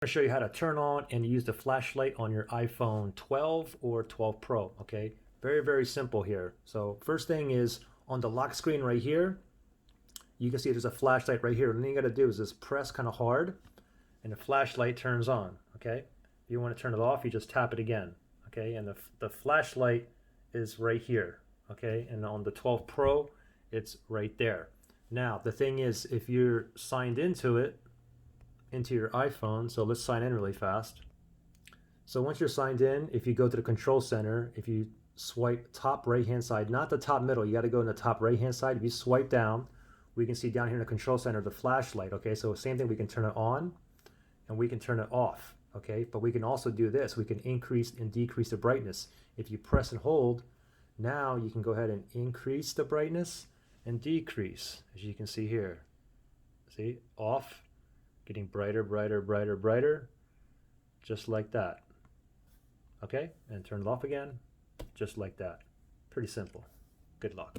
To show you how to turn on and use the flashlight on your iPhone 12 or 12 Pro. Okay, very simple here. So first thing is on the lock screen right here, you can see there's a flashlight right here. And then you got to do is just press kind of hard and the flashlight turns on. Okay, if you want to turn it off, you just tap it again. Okay, and the flashlight is right here. Okay, and on the 12 Pro, it's right there. Now the thing is, if you're signed into it, into your iPhone, so let's sign in really fast. So once you're signed in, if you go to the control center, if you swipe top right hand side, not the top middle, you got to go in the top right hand side. If you swipe down, we can see down here in the control center the flashlight. Okay, so same thing, we can turn it on and we can turn it off. Okay, but we can also do this, we can increase and decrease the brightness. If you press and hold, now you can go ahead and increase the brightness and decrease, as you can see here. See, off, getting brighter, brighter, just like that. Okay, and turn it off again, just like that. Pretty simple. Good luck.